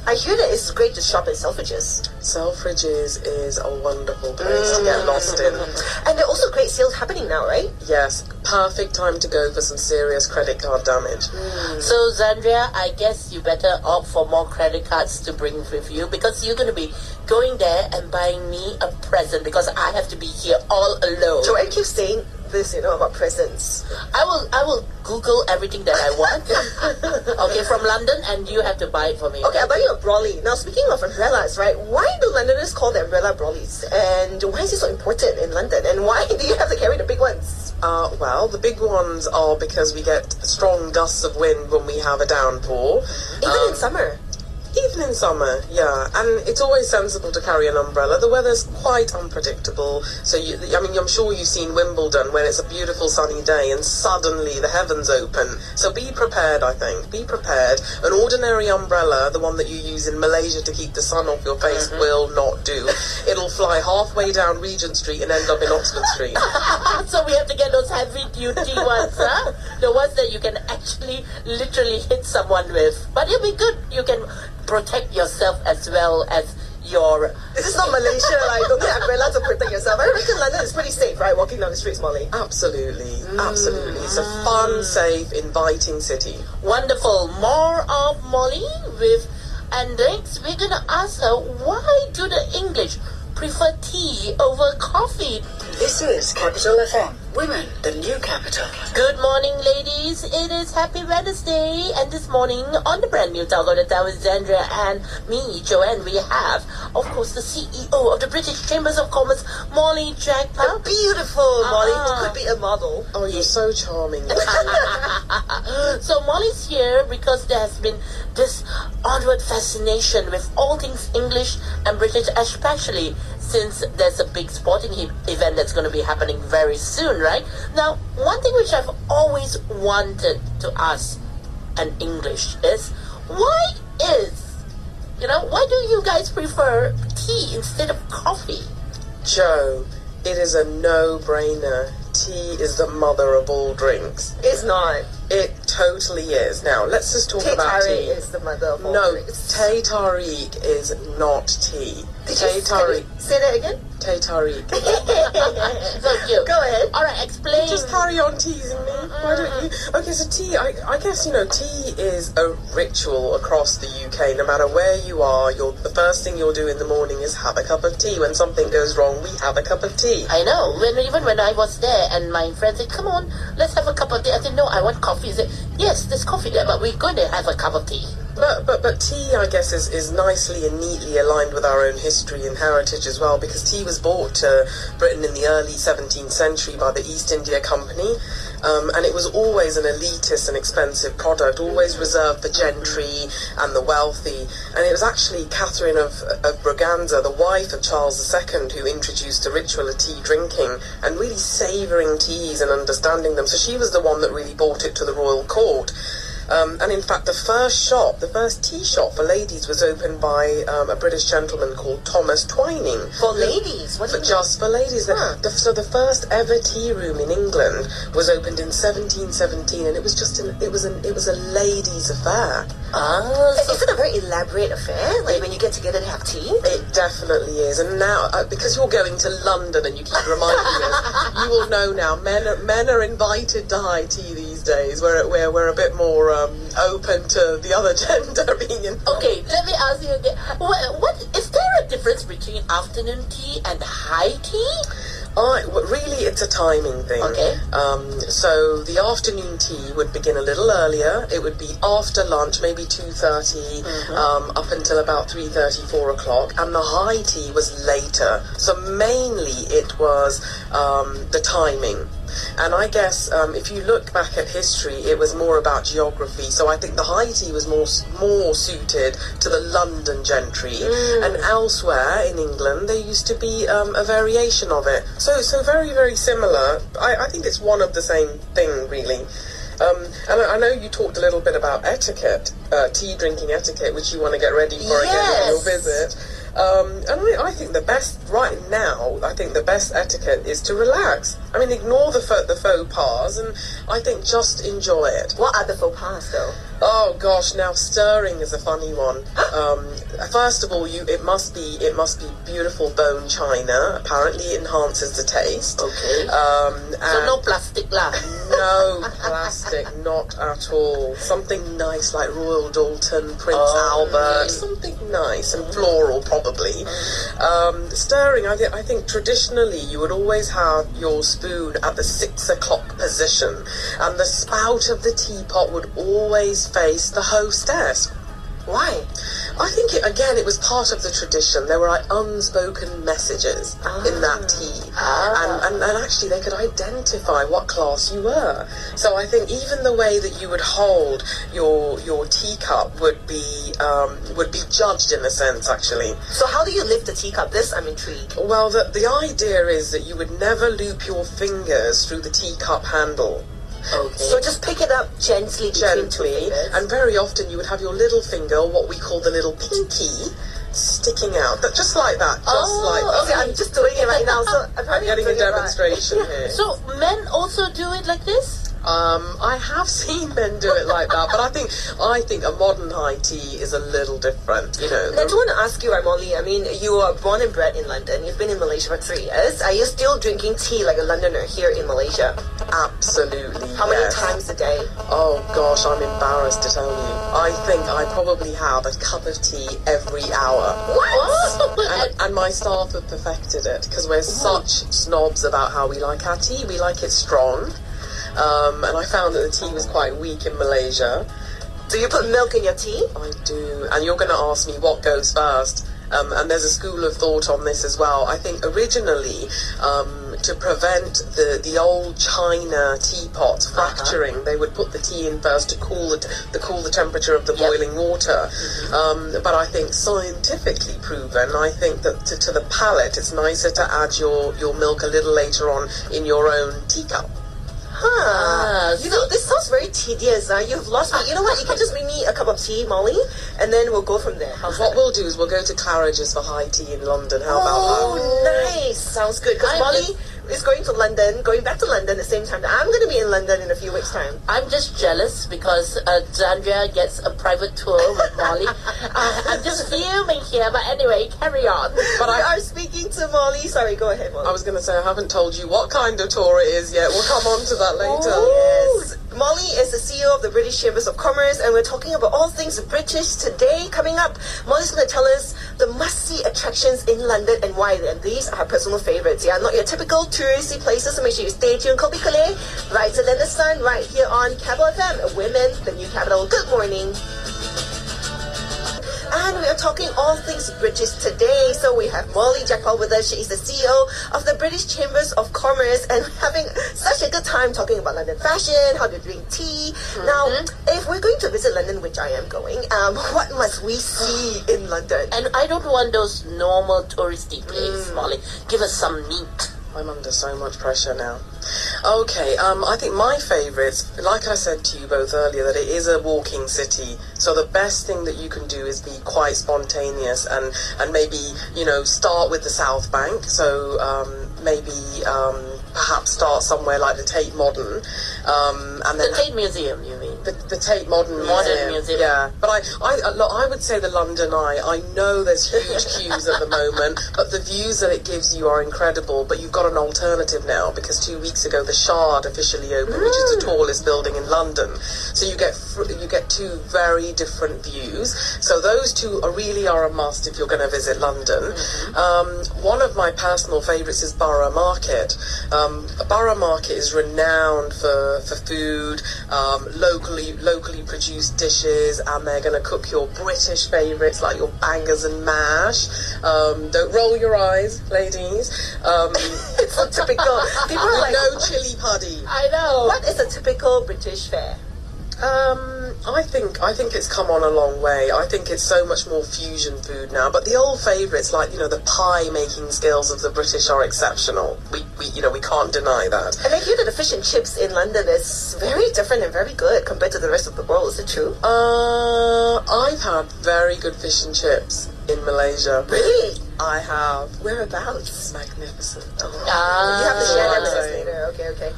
I hear that it's great to shop at Selfridges. Selfridges is a wonderful place to get lost in. And there are also great sales happening now, right? Yes, perfect time to go for some serious credit card damage. So, Xandria, I guess you better opt for more credit cards to bring with you, because you're going to be going there and buying me a present, because I have to be here all alone. Joanne keeps saying this, about presents. I will Google everything that I want. Okay, from London, and you have to buy it for me. Okay, I'll buy you a brolly. Now, speaking of umbrellas, right? Why do Londoners call the umbrella brollies? And why is it so important in London? And why do you have to carry the big ones? Well, the big ones are because we get strong gusts of wind when we have a downpour. Even in summer. Even in summer, yeah, and it's always sensible to carry an umbrella. The weather's quite unpredictable, so I'm sure you've seen Wimbledon when it's a beautiful sunny day and suddenly the heavens open. So be prepared, I think. Be prepared. An ordinary umbrella, the one that you use in Malaysia to keep the sun off your face, will not do. It'll fly halfway down Regent Street and end up in Oxford Street. So we have to get those heavy-duty ones, huh? The ones that you can actually literally hit someone with. But it'll be good. You can protect yourself as well as your... This is not Malaysia, like, don't get umbrella to protect yourself. I reckon London is pretty safe, right, walking down the streets, Molly? Absolutely, absolutely. It's a fun, safe, inviting city. Wonderful. More of Molly with... And next, we're going to ask her, why do the English prefer tea over coffee? This is Capital FM. Women, the new capital. Good morning, ladies. It is Happy Wednesday, and this morning on the brand new Talk on the Town with Xandria and me, Joanne, we have, of course, the CEO of the British Chambers of Commerce, Molly Jackpot. Beautiful, Molly. You could be a model. Oh, you're so charming. So Molly's here because there has been this onward fascination with all things English and British, especially since there's a big sporting event that's going to be happening very soon, right? Now, one thing which I've always wanted to ask an English is, why do you guys prefer tea instead of coffee? Joe, it is a no-brainer. Tea is the mother of all drinks. It's not. It totally is. Now, let's just talk about tea. Teh tarik is the mother of all drinks. Teh tarik is not tea. Say that again? Teh tarik. So cute. Go ahead. All right, explain. Just carry on teasing me. Why don't you? Okay, so tea, I guess, tea is a ritual across the UK. No matter where you are, the first thing you'll do in the morning is have a cup of tea. When something goes wrong, we have a cup of tea. I know. Even when I was there and my friend said, come on, let's have a cup of tea. I said, no, I want coffee. He said, yes, there's coffee there, but we're going to have a cup of tea. But tea, I guess, is nicely and neatly aligned with our own history and heritage as well, because tea was brought to Britain in the early 17th century by the East India Company, and it was always an elitist and expensive product, always reserved for gentry and the wealthy. And it was actually Catherine of Braganza, the wife of Charles II, who introduced the ritual of tea drinking and really savouring teas and understanding them. So she was the one that really brought it to the royal court. And in fact, the first tea shop for ladies was opened by a British gentleman called Thomas Twining. For ladies? Just for ladies. So the first ever tea room in England was opened in 1717, and it was a ladies' affair. Is it a very elaborate affair? Like when you get together to have tea? It definitely is. And now, because you're going to London and you keep reminding us, you will know now, men are invited to high tea these days. We're a bit more open to the other gender being involved. Okay, let me ask you again. What is there a difference between afternoon tea and high tea? Really, it's a timing thing. Okay. So the afternoon tea would begin a little earlier. It would be after lunch, maybe 2:30, up until about 3:30, 4 o'clock. And the high tea was later. So mainly it was the timing. And I guess if you look back at history, it was more about geography. So I think the high tea was more suited to the London gentry. And elsewhere in England, there used to be a variation of it. So very, very similar. I think it's one of the same thing, really. And I know you talked a little bit about etiquette, tea drinking etiquette, which you want to get ready for again on your visit. And I think the best, right now, I think the best etiquette is to relax. Ignore the faux pas, and I think just enjoy it. What are the faux pas, though? Oh gosh, now stirring is a funny one. First of all, it must be beautiful bone china. Apparently, it enhances the taste. Okay. So no plastic lah. No plastic, not at all. Something nice like Royal Doulton, Prince Albert, something nice and floral probably. Stirring, I think traditionally you would always have your spoon at the 6 o'clock position, and the spout of the teapot would always face the hostess. Why? I think it was part of the tradition. There were like unspoken messages in that tea, and actually they could identify what class you were. So I think even the way that you would hold your teacup would be judged in a sense, actually. So how do you lift the teacup? This I'm intrigued. Well, the idea is that you would never loop your fingers through the teacup handle. Okay. So just pick it up gently between two fingers. And very often you would have your little finger, what we call the little pinky, sticking out. Just like that. Okay, I'm just doing it right now. So I'm getting a demonstration here. So men also do it like this? I have seen men do it like that, but I think a modern high tea is a little different, you know. I do want to ask you, Molly, I mean, you are born and bred in London. You've been in Malaysia for 3 years. Are you still drinking tea like a Londoner here in Malaysia? Absolutely. How many times a day? Oh gosh, I'm embarrassed to tell you. I think I probably have a cup of tea every hour. What? And my staff have perfected it, because we're such snobs about how we like our tea. We like it strong. And I found that the tea was quite weak in Malaysia. Do you put milk in your tea? I do. And you're going to ask me what goes first. And there's a school of thought on this as well. I think originally, to prevent the old china teapots fracturing, they would put the tea in first to cool the temperature of the boiling water. But I think scientifically proven, I think that to the palate, it's nicer to add your milk a little later on in your own teacup. You know, this sounds very tedious. You've lost me. You know what? You can just bring me a cup of tea, Molly, and then we'll go from there. What we'll do is we'll go to Claridge's for high tea in London. How about that? Oh, nice. Sounds good. Because Molly is going back to London at the same time that I'm going to be in London in a few weeks' time. I'm just jealous because Xandria gets a private tour with Molly. I'm just fuming here, but anyway, carry on. But we are speaking to Molly. Sorry, go ahead, Molly. I was going to say, I haven't told you what kind of tour it is yet. We'll come on to that later. Yes. Molly is the CEO of the British Chambers of Commerce, and we're talking about all things British today. Coming up, Molly's going to tell us the must-see attractions in London and why. And these are her personal favorites. Yeah, not your typical touristy places, so make sure you stay tuned. Kopi Kale, Brighter Than the Sun, right here on Capital FM. Women, the new capital. Good morning. And we are talking all things British today. So we have Molly Jackpot with us. She is the CEO of the British Chambers of Commerce, and having such a good time talking about London fashion, how to drink tea. Now, if we're going to visit London, which I am going, what must we see in London? And I don't want those normal touristy places, Molly. Give us some meat. I'm under so much pressure now. Okay, I think my favourites, like I said to you both earlier, that it is a walking city. So the best thing that you can do is be quite spontaneous and maybe, you know, start with the South Bank. So maybe perhaps start somewhere like the Tate Modern. And then the Tate Museum, you mean? The Tate Modern Museum. Yeah, but I would say the London Eye. I know there's huge queues at the moment, but the views that it gives you are incredible. But you've got an alternative now, because 2 weeks ago the Shard officially opened, which is the tallest building in London. So you get two very different views. So those two really are a must if you're going to visit London. One of my personal favourites is Borough Market. Borough Market is renowned for food, locally produced dishes, and they're going to cook your British favourites like your bangers and mash. Don't roll your eyes, ladies. It's so typical. People are like, no chili puddy. I know. What is a typical British fare? I think it's come on a long way. I think it's so much more fusion food now. But the old favourites, like, you know, the pie making skills of the British are exceptional. We can't deny that. And I hear that the fish and chips in London is very different and very good compared to the rest of the world. Is it true? I've had very good fish and chips in Malaysia. Really? I have. Whereabouts? Magnificent. You have to share that with us later. Okay.